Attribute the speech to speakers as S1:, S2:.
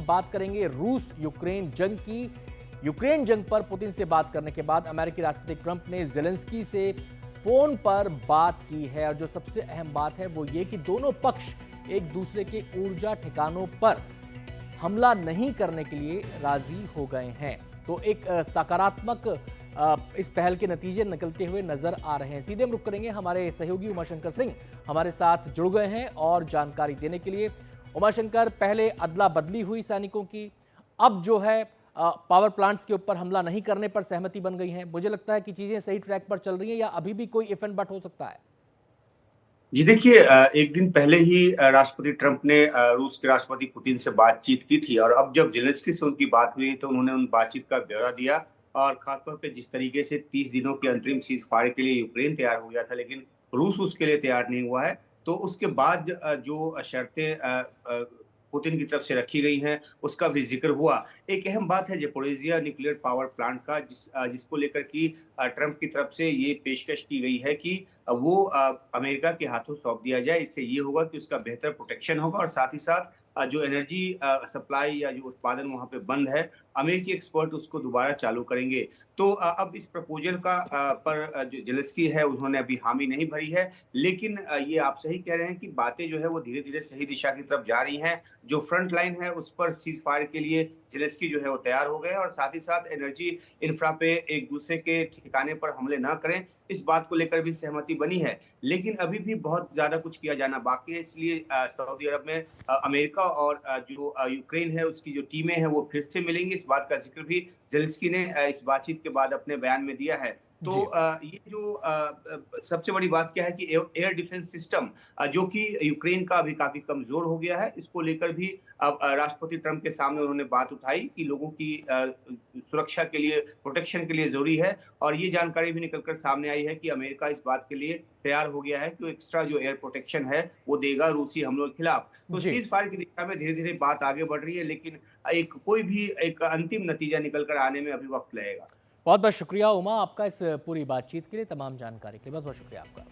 S1: बात करेंगे रूस यूक्रेन जंग की। यूक्रेन जंग पर पुतिन से बात करने के बाद अमेरिकी राष्ट्रपति ट्रंप ने जेलेंस्की से फोन पर बात की है और जो सबसे अहम बात है वो ये कि दोनों पक्ष एक दूसरे के ऊर्जा ठिकानों पर हमला नहीं करने के लिए राजी हो गए हैं। तो एक सकारात्मक इस पहल के नतीजे निकलते हुए नजर आ रहे हैं। सीधे हम रुक करेंगे, हमारे सहयोगी उमाशंकर सिंह हमारे साथ जुड़ गए हैं और जानकारी देने के लिए। उमाशंकर, पहले अदला बदली हुई सैनिकों की, अब जो है पावर प्लांट्स के ऊपर हमला नहीं करने पर सहमति बन गई है। मुझे लगता है कि चीजें सही ट्रैक पर चल रही हैं या अभी भी कोई इफ एंड बट हो सकता है?
S2: जी देखिए, एक दिन पहले ही राष्ट्रपति ट्रंप ने रूस के राष्ट्रपति पुतिन से बातचीत की थी और अब जब जेलेंस्की से उनकी बात हुई तो उन्होंने उन बातचीत का ब्यौरा दिया। और खासतौर पे जिस तरीके से 30 दिनों के अंतरिम सीज फायर के लिए यूक्रेन तैयार हो गया था, लेकिन रूस उसके लिए तैयार नहीं हुआ है। तो उसके बाद जो शर्तें पुतिन की तरफ से रखी गई हैं उसका भी जिक्र हुआ। एक अहम बात है जेपोरिजिया न्यूक्लियर पावर प्लांट का, जिसको लेकर कि ट्रंप की तरफ से ये पेशकश की गई है कि वो अमेरिका के हाथों सौंप दिया जाए। इससे ये होगा कि उसका बेहतर प्रोटेक्शन होगा और साथ ही साथ जो एनर्जी सप्लाई या जो उत्पादन वहां पे बंद है, अमेरिकी एक्सपर्ट उसको दोबारा चालू करेंगे। तो अब इस प्रपोजल का पर जो जेलेंस्की है उन्होंने अभी हामी नहीं भरी है, लेकिन ये आप सही कह रहे हैं कि बातें जो है वो धीरे धीरे सही दिशा की तरफ जा रही हैं। जो फ्रंट लाइन है उस पर सीज फायर के लिए जेलेंस्की जो है वो तैयार हो गए और साथ ही साथ एनर्जी इंफ्रा पे एक दूसरे के ठिकाने पर हमले ना करें, इस बात को लेकर भी सहमति बनी है। लेकिन अभी भी बहुत ज्यादा कुछ किया जाना बाकी है, इसलिए सऊदी अरब में अमेरिका और जो यूक्रेन है उसकी जो टीमें हैं वो फिर से मिलेंगी। इस बात का जिक्र भी जेलेंस्की ने इस बातचीत के बाद अपने बयान में दिया है। तो
S1: जी।
S2: ये जो सबसे बड़ी बात क्या है कि एयर डिफेंस सिस्टम जो कि यूक्रेन का अभी काफी कमजोर हो गया है, इसको लेकर भी अब राष्ट्रपति ट्रंप के सामने उन्होंने बात उठाई कि लोगों की सुरक्षा के लिए, प्रोटेक्शन के लिए जरूरी है। और ये जानकारी भी निकलकर सामने आई है कि अमेरिका इस बात के लिए तैयार हो गया है कि एक्स्ट्रा जो एयर प्रोटेक्शन है वो देगा रूसी हमलों के खिलाफ। तो
S1: जी,
S2: सीज फायर की दिशा में धीरे धीरे बात आगे बढ़ रही है, लेकिन एक कोई भी एक अंतिम नतीजा निकल कर आने में अभी वक्त लगेगा।
S1: बहुत बहुत शुक्रिया उमा आपका इस पूरी बातचीत के लिए, तमाम जानकारी के लिए बहुत बहुत शुक्रिया आपका।